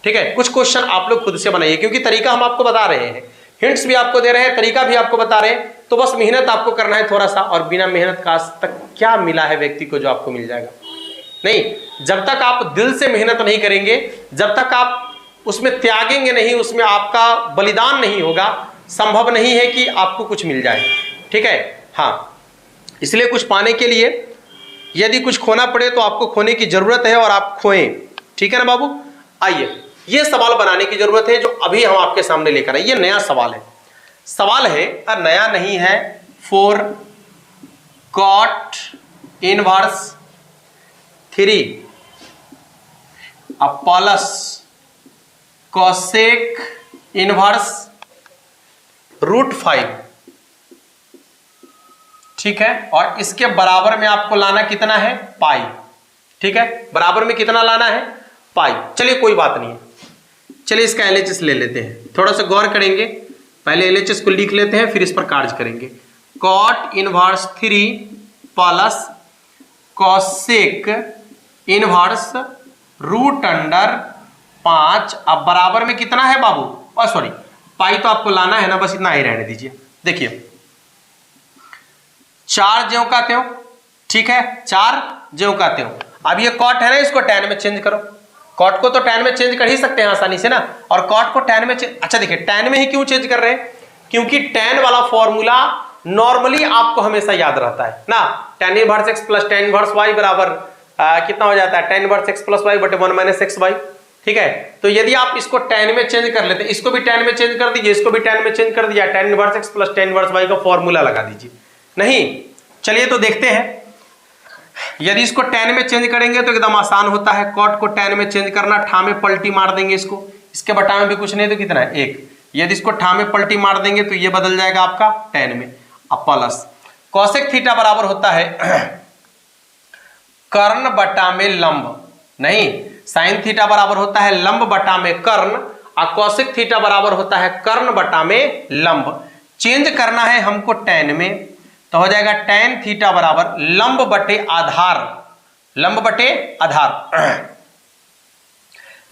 ठीक है, कुछ क्वेश्चन आप लोग खुद से बनाइए, क्योंकि तरीका हम आपको बता रहे हैं, हिंट्स भी आपको दे रहे हैं, तरीका भी आपको बता रहे हैं, तो बस मेहनत आपको करना है थोड़ा सा, और बिना मेहनत का आज तक क्या मिला है व्यक्ति को जो आपको मिल जाएगा? नहीं, जब तक आप दिल से मेहनत नहीं करेंगे, जब तक आप उसमें त्यागेंगे नहीं, उसमें आपका बलिदान नहीं होगा, संभव नहीं है कि आपको कुछ मिल जाए। ठीक है, हाँ, इसलिए कुछ पाने के लिए यदि कुछ खोना पड़े तो आपको खोने की जरूरत है, और आप खोएं। ठीक है ना बाबू? आइए, ये सवाल बनाने की जरूरत है जो अभी हम आपके सामने लेकर आए, ये नया सवाल है, और नया नहीं है। 4 cot inverse 3 plus cosec inverse √5, ठीक है, और इसके बराबर में आपको लाना कितना है? पाई। ठीक है, बराबर में कितना लाना है? पाई। चलिए कोई बात नहीं है, चलिए इसका LHS ले लेते हैं, थोड़ा सा गौर करेंगे, पहले LHS को लिख लेते हैं, फिर इस पर कार्य करेंगे। cot inverse 3 plus cosec inverse √5, अब बराबर में कितना है बाबू? सॉरी, पाई तो आपको लाना है ना, बस इतना ही रहने दीजिए। देखिए, 4 ज्यों का त्यों, ठीक है, 4 ज्यों का त्यों। अब ये कॉट है ना, इसको tan में चेंज करो, कॉट को तो tan में चेंज कर ही सकते हैं आसानी से ना, और कॉट को tan में अच्छा देखिए, tan में ही क्यों चेंज कर रहे हैं? क्योंकि tan वाला फॉर्मूला नॉर्मली आपको हमेशा याद रहता है ना, tan inverse x plus tan inverse y बराबर कितना हो जाता है? tan inverse x plus y बटे 1 - xy। ठीक है, तो यदि आप इसको tan में चेंज कर लेते, इसको भी tan में चेंज कर दीजिए, इसको भी tan में चेंज कर दिया, tan inverse x plus tan inverse y का फॉर्मूला लगा दीजिए। नहीं, चलिए तो देखते हैं, यदि इसको tan में चेंज करेंगे तो एकदम आसान होता है, cot को tan में चेंज करना, ठा में पलटी मार देंगे इसको, इसके बटा में भी कुछ नहीं तो कितना है? 1। यदि इसको ठा में पलटी मार देंगे तो ये बदल जाएगा आपका tan में, अब प्लस cosec थीटा बराबर होता है कर्ण बटा में लंब, नहीं, साइन थीटा बराबर होता है लंब बटा में कर्ण, और cosec थीटा बराबर होता है कर्ण बटा में लंब। चेंज करना है हमको tan में, तो हो जाएगा tan थीटा बराबर लंब बटे आधार, लंब बटे आधार,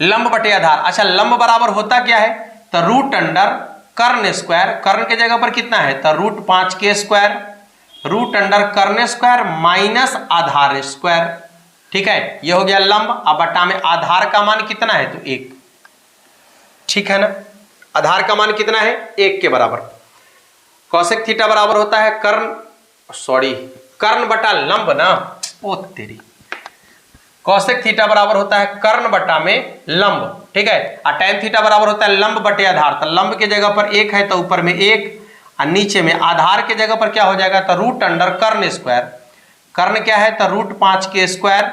लंब बटे आधार। अच्छा, लंब बराबर होता क्या है? तो √अंडर कर्ण स्क्वायर, कर्ण के जगह पर कितना है? तो √5 के स्क्वायर, √अंडर कर्ण स्क्वायर माइनस आधार स्क्वायर। ठीक है, ये हो गया लंब, अब बटा में आधार का मान कितना है? तो 1। ठीक है ना, आधार का मान कितना है? 1 के बराबर। cosec थीटा बराबर होता है कर्ण बटा लंब ना, ओ तेरी, cosec थीटा बराबर होता है कर्ण बटा में लंब। ठीक है, और tan थीटा बराबर होता है लंब बटे आधार, तो लंब के जगह पर 1 है तो ऊपर में 1, और नीचे में आधार के जगह पर क्या हो जाएगा? तो √अंडर कर्ण स्क्वायर, कर्ण क्या है? तो √5 के स्क्वायर,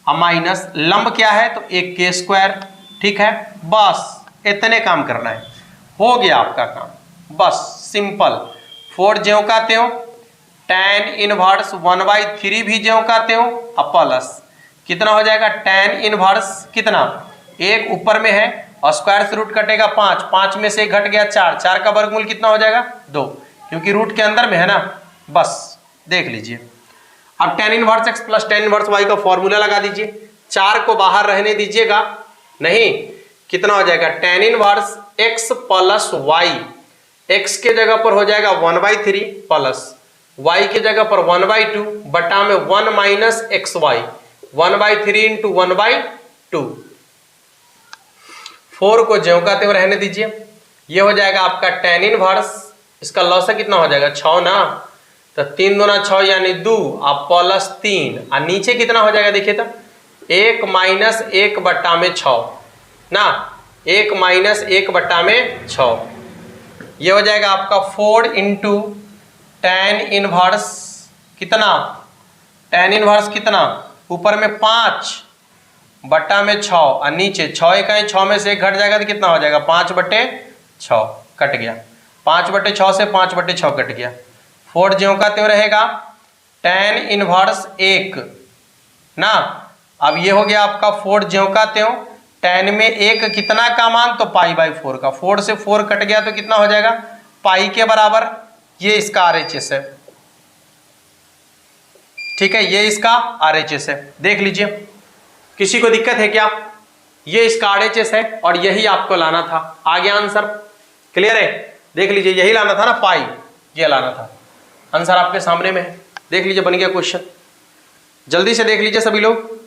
और माइनस लंब क्या है? तो 1 के स्क्वायर। ठीक है, बस इतने काम करना है, हो गया आपका काम, बस सिंपल। 4 ज्यों का त्यों, tan इनवर्स 1/3 भी ज्यों का त्यों, अब प्लस कितना हो जाएगा? tan इनवर्स कितना? 1 ऊपर में है, और स्क्वायर से रूट कटेगा 5, 5 में से 1 घट गया 4, 4 का वर्गमूल कितना हो जाएगा? 2, क्योंकि रूट के अंदर में है ना, बस देख लीजिए। अब tan inverse x plus tan inverse y का फॉर्मूला लगा दीजिए, 4 को बाहर रहने दीजिएगा, नहीं, कितना हो जाएगा? tan inverse x plus y, x के जगह पर हो जाएगा 1/3 प्लस y के जगह पर 1/2 बटा में 1 माइनस xy, 1/3 इंटू 1/2। 4 को ज्यों का त्यों रहने दीजिए, ये हो जाएगा आपका tan इनवर्स इसका लॉस कितना हो जाएगा 6 ना, तो 3 दूना 6 यानी 2 अब प्लस 3 और नीचे कितना हो जाएगा देखिए तो 1 माइनस 1 बट्टा में 6 ना, 1 माइनस 1 बट्टा में 6, ये हो जाएगा आपका 4 इंटू tan इनवर्स कितना, tan इनवर्स कितना ऊपर में 5 बट्टा में 6 और नीचे 6 इकाई 6 में से 1 घट जाएगा तो कितना हो जाएगा 5/6 कट गया, 5/6 से 5/6 कट गया, 4 ज्यों का त्यों रहेगा, tan इनवर्स 1 ना, अब ये हो गया आपका 4 ज्यों का त्यों, tan में 1 कितना का मान तो π/4 का, 4 से 4 कट गया तो कितना हो जाएगा पाई के बराबर, ये इसका RHS है, ठीक है, ये इसका RHS है, देख लीजिए किसी को दिक्कत है क्या, ये इसका RHS है और यही आपको लाना था, आ गया आंसर, क्लियर है, देख लीजिए यही लाना था ना पाई, ये लाना था, आंसर आपके सामने में है, देख लीजिए बन गया क्वेश्चन, जल्दी से देख लीजिए सभी लोग,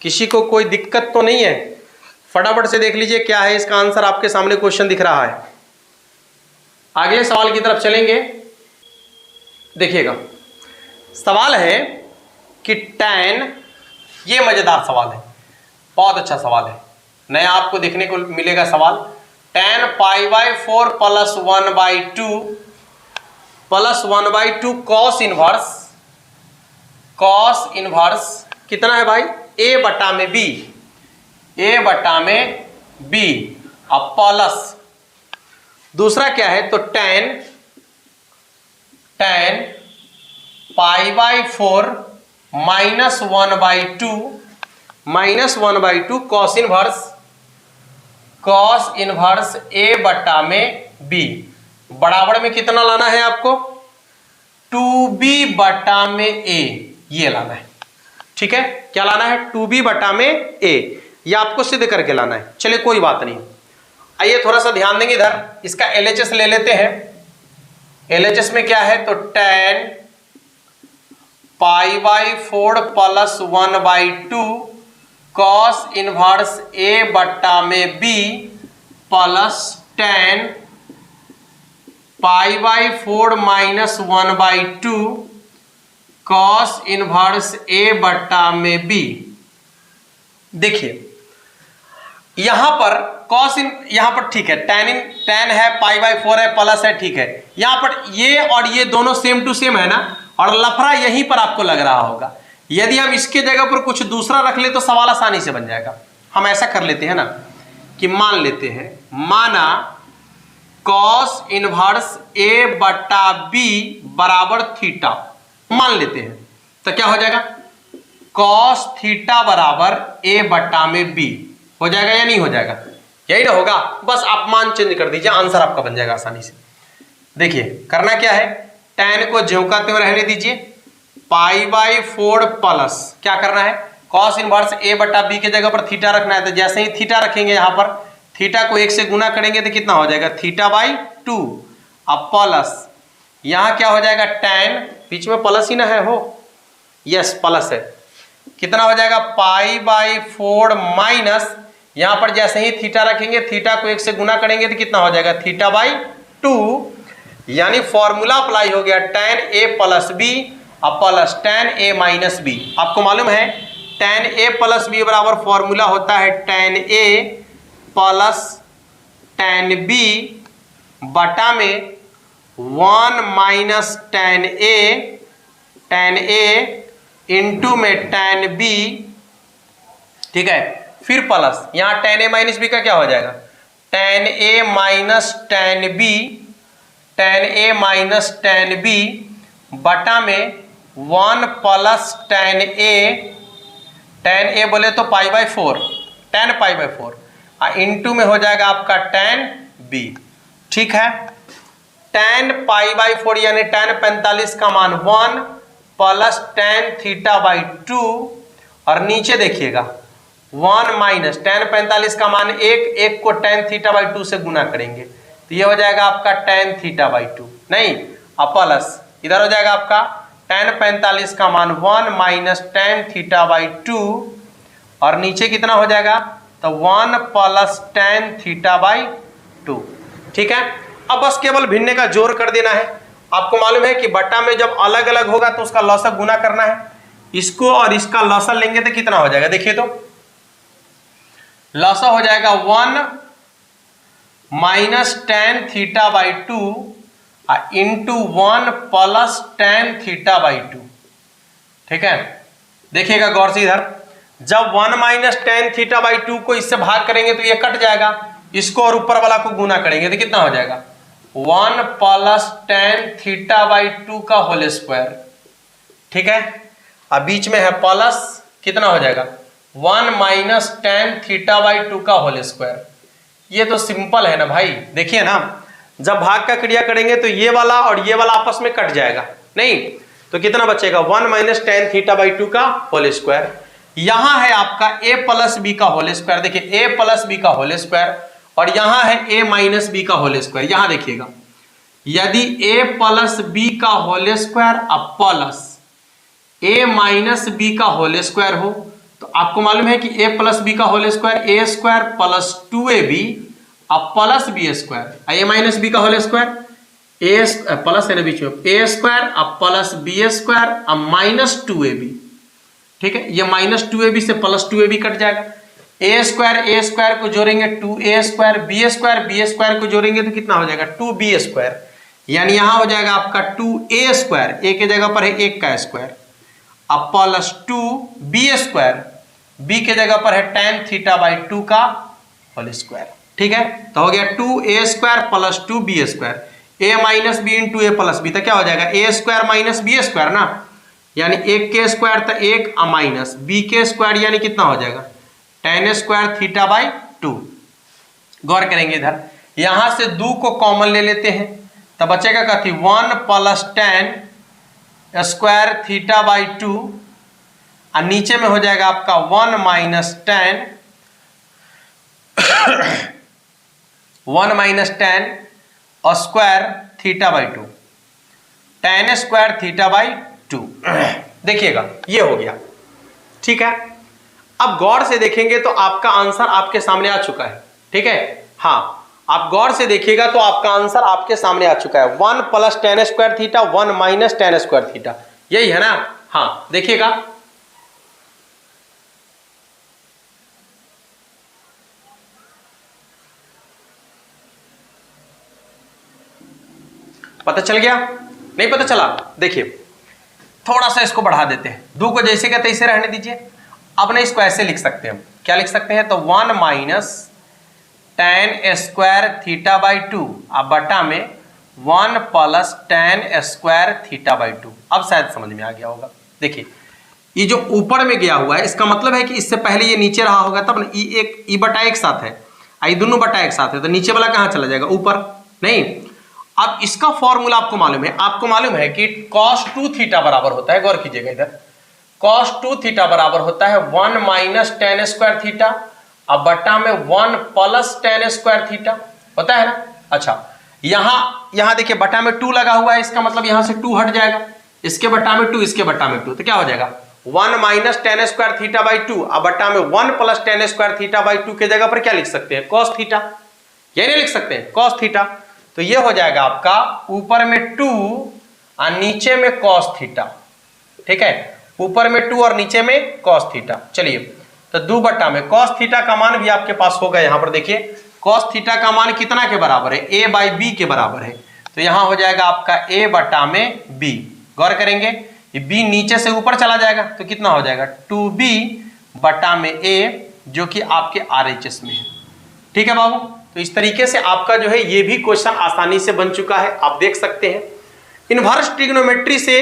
किसी को कोई दिक्कत तो नहीं है, फटाफट से देख लीजिए क्या है इसका आंसर, आपके सामने क्वेश्चन दिख रहा है। अगले सवाल की तरफ चलेंगे, देखिएगा सवाल है कि tan, ये मजेदार सवाल है, बहुत अच्छा सवाल है, नया आपको देखने को मिलेगा सवाल, tan π/4 प्लस 1/2 cos इनवर्स कितना है भाई a बटा में b अब प्लस दूसरा क्या है तो tan π/4 -1/2 cos इनवर्स a बटा में b, बराबर में कितना लाना है आपको 2b बटा में a, ये लाना है, ठीक है, क्या लाना है 2b बटा में a, ये आपको सिद्ध करके लाना है। चलिए कोई बात नहीं, आइए थोड़ा सा ध्यान देंगे इधर, इसका LHS ले लेते हैं, LHS में क्या है तो tan π/4 प्लस 1/2 cos इनवर्स a बट्टा में b plus tan π/4 minus 1/2 cos इनवर्स a बट्टा में b। देखिए यहां पर cos इन, यहां पर ठीक है tan है π/4 है प्लस है, ठीक है, यहां पर ये और ये दोनों सेम टू सेम है ना, और लफड़ा यहीं पर आपको लग रहा होगा, यदि हम इसके जगह पर कुछ दूसरा रख ले तो सवाल आसानी से बन जाएगा। हम ऐसा कर लेते हैं ना कि मान लेते हैं, माना cos इनवर्स a बटा b बराबर थीटा, मान लेते हैं तो क्या हो जाएगा cos थीटा बराबर a बटा में b, हो जाएगा या नहीं हो जाएगा, यही ना होगा, बस आप मान चेंज कर दीजिए, आंसर आपका बन जाएगा आसानी से। देखिए करना क्या है, tan को ज्यों का त्यों रहने दीजिए, π/4 प्लस क्या करना है cos इनवर्स a बटा b के जगह पर थीटा रखना है, तो जैसे ही थीटा रखेंगे यहां पर थीटा को 1 से गुना करेंगे तो कितना हो जाएगा θ/2, अब प्लस यहां क्या हो जाएगा tan, बीच में प्लस ही ना है हो, यस प्लस है, कितना हो जाएगा π/4 माइनस, यहां पर जैसे ही थीटा रखेंगे थीटा को 1 से गुना करेंगे तो कितना हो जाएगा θ/2, यानी फॉर्मूला अप्लाई हो गया tan a प्लस b अब plus tan a minus b। आपको मालूम है tan a प्लस b बराबर फॉर्मूला होता है tan a plus tan b बटा में 1 माइनस tan a इंटू में tan b, ठीक है, फिर प्लस यहां tan a माइनस b का क्या हो जाएगा tan a minus tan b बटा में 1 प्लस tan a बोले तो π/4 tan π/4 इंटू में हो जाएगा आपका tan b, ठीक है, tan π/4 यानी tan 45 का मान 1 प्लस tan θ/2 और नीचे देखिएगा 1 माइनस tan 45 का मान 1 को tan θ/2 से गुना करेंगे तो ये हो जाएगा आपका tan θ/2, नहीं अब प्लस इधर हो जाएगा आपका tan 45 का मान 1 माइनस tan θ/2 और नीचे कितना हो जाएगा तो 1 प्लस tan θ/2, ठीक है, अब बस केवल भिन्ने का जोड़ कर देना है। आपको मालूम है कि बट्टा में जब अलग अलग होगा तो उसका लॉसक गुना करना है। इसको और इसका लॉसक लेंगे तो कितना हो जाएगा, देखिए तो लॉसक हो जाएगा 1 minus tan theta by 2 into 1 plus tan theta by 2। ठीक है, देखिएगा गौर से इधर, जब 1 माइनस tan थीटा बाई 2 को इससे भाग करेंगे तो ये कट जाएगा, इसको और ऊपर वाला को गुना करेंगे तो कितना हो जाएगा 1 प्लस tan थीटा बाई 2 का होल स्क्वायर। ठीक है, अब बीच में है प्लस, कितना हो जाएगा 1 माइनस tan थीटा बाई 2 का होल स्क्वायर। ये तो सिंपल है ना भाई, देखिए ना, जब भाग का क्रिया करेंगे तो ये वाला और ये वाला आपस में कट जाएगा, नहीं तो कितना बचेगा 1 माइनस tan थीटा बाई 2 का होल स्क्वायर। यहां है आपका a प्लस बी का होल स्क्वायर, देखिए a प्लस बी का होल स्क्वायर, और यहां है a माइनस बी का होल स्क्वायर। यहां देखिएगा, यदि a प्लस बी का होल स्क्वायर अब प्लस a माइनस बी का होल स्क्वायर हो तो आपको मालूम है कि a प्लस बी का whole square a square plus 2ab अब plus b square, a minus b का होल स्क्वायर a प्लस है ना बीच में, a स्क्वायर अब प्लस बी स्क्वायर अब माइनस 2ab। ठीक है, ये माइनस 2ab से प्लस 2ab कट जाएगा, a स्क्वायर को जोड़ेंगे 2a स्क्वायर, b स्क्वायर को जोड़ेंगे तो कितना हो जाएगा 2b स्क्वायर, यानी यहां हो जाएगा आपका 2a स्क्वायर, a के जगह पर है 1 का स्क्वायर, अब प्लस 2b स्क्वायर, b के जगह पर है tan थीटा बाई 2 का होल स्क्वायर। ठीक है, तो हो गया 2a square plus 2b square, a minus b into a plus b, तो क्या हो जाएगा a square minus b square ना, यानी 1 के स्क्वायर तो 1 माइनस b के स्क्वायर, यानी कितना हो जाएगा tan स्क्वायर थीटा बाई 2। गौर करेंगे इधर, यहां से 2 को कॉमन ले लेते हैं तब बचेगा कथी 1 plus tan square theta by 2, और नीचे में हो जाएगा आपका 1 minus tan 1 minus tan square theta by 2, tan square theta by 2। देखिएगा ये हो गया। ठीक है, अब गौर से देखेंगे तो आपका आंसर आपके सामने आ चुका है। ठीक है, हाँ आप गौर से देखिएगा तो आपका आंसर आपके सामने आ चुका है, 1 plus tan square theta 1 minus tan square theta, यही है ना। हाँ देखिएगा, पता चल गया, नहीं पता चला, देखिए थोड़ा सा इसको बढ़ा देते हैं, 2 को जैसे का तैसे रहने दीजिए। अब ना इसको ऐसे लिख सकते हैं, क्या लिख सकते हैं, तो 1 minus tan square theta by 2 अब बटा में 1 plus tan square theta by 2। अब शायद समझ में आ गया होगा। देखिए ये जो ऊपर में गया हुआ है इसका मतलब है कि इससे पहले ये नीचे रहा होगा, तब ना ई बटा एक साथ है, ये दोनों बटा एक साथ है, तो नीचे वाला कहाँ चला जाएगा, ऊपर नहीं। अब इसका फॉर्मूला आपको मालूम है कि cos 2 थीटा बराबर होता है, गौर कीजिएगा इधर, cos 2 थीटा बराबर होता है 1 माइनस tan स्क्वायर थीटा अब बटा में 1 प्लस tan स्क्वायर थीटा, होता है ना। अच्छा यहां देखिए बटा में 2 लगा हुआ है, इसका मतलब यहां से 2 हट जाएगा, इसके बटा में 2 इसके बटा में 2, तो क्या हो जाएगा 1 minus tan square theta by 2 अब बटा में 1 plus tan square theta by 2 के जगह पर क्या लिख सकते हैं, cos थीटा, ये नहीं लिख सकते हैं cos थीटा, तो ये हो जाएगा आपका ऊपर में 2 और नीचे में cos थीटा। ठीक है, ऊपर में 2 और नीचे में cos थीटा। चलिए तो 2 बटा में cos थीटा का मान भी आपके पास होगा, यहां पर देखिए cos थीटा का मान कितना के बराबर है, a बाई बी के बराबर है, तो यहां हो जाएगा आपका a बटा में b। गौर करेंगे ये b नीचे से ऊपर चला जाएगा तो कितना हो जाएगा 2b बटा में a, जो कि आपके RHS में है। ठीक है बाबू, तो इस तरीके से आपका जो है ये भी क्वेश्चन आसानी से बन चुका है, आप देख सकते हैं। इनवर्स ट्रिग्नोमेट्री से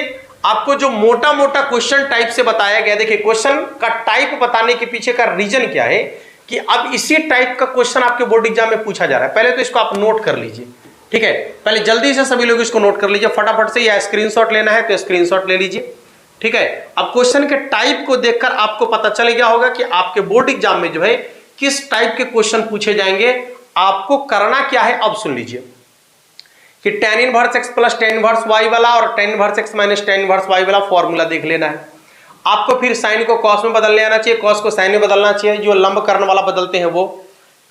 आपको जो मोटा मोटा क्वेश्चन टाइप से बताया गया, देखिए क्वेश्चन का टाइप बताने के पीछे का रीजन क्या है कि अब इसी टाइप का क्वेश्चन आपके बोर्ड एग्जाम में पूछा जा रहा है। पहले तो इसको आप नोट कर लीजिए, ठीक है, पहले जल्दी से सभी लोग इसको नोट कर लीजिए फटाफट से, या स्क्रीनशॉट लेना है तो स्क्रीनशॉट ले लीजिए। ठीक है, अब क्वेश्चन के टाइप को देखकर आपको पता चल गया होगा कि आपके बोर्ड एग्जाम में जो है किस टाइप के क्वेश्चन पूछे जाएंगे। आपको करना क्या है अब सुन लीजिए कि tan inverse x plus tan inverse y वाला और tan inverse x minus tan inverse y वाला फॉर्मूला देख लेना है आपको। फिर साइन को कॉस में बदल ले आना चाहिए, कॉस को साइन में बदलना चाहिए, जो लंब कर्ण वाला बदलते हैं वो।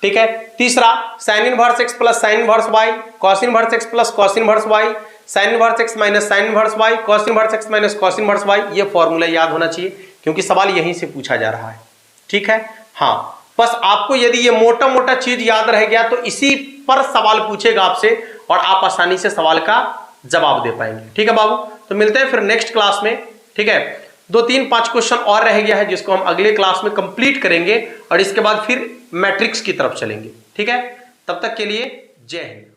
ठीक है। तीसरा sine inverse x plus sine inverse y, cos inverse x plus cos inverse y, sine inverse x minus sine inverse y, cos inverse x minus cos inverse y. ये फॉर्मूला याद होना चाहिए क्योंकि सवाल यहीं से पूछा जा रहा है। ठीक है, हाँ, बस आपको यदि ये मोटा मोटा चीज याद रह गया तो इसी पर सवाल पूछेगा आपसे और आप आसानी से सवाल का जवाब दे पाएंगे। ठीक है बाबू, तो मिलते हैं फिर नेक्स्ट क्लास में। ठीक है, 2 3 5 क्वेश्चन और रह गया है जिसको हम अगले क्लास में कंप्लीट करेंगे और इसके बाद फिर मैट्रिक्स की तरफ चलेंगे। ठीक है, तब तक के लिए जय हिंद।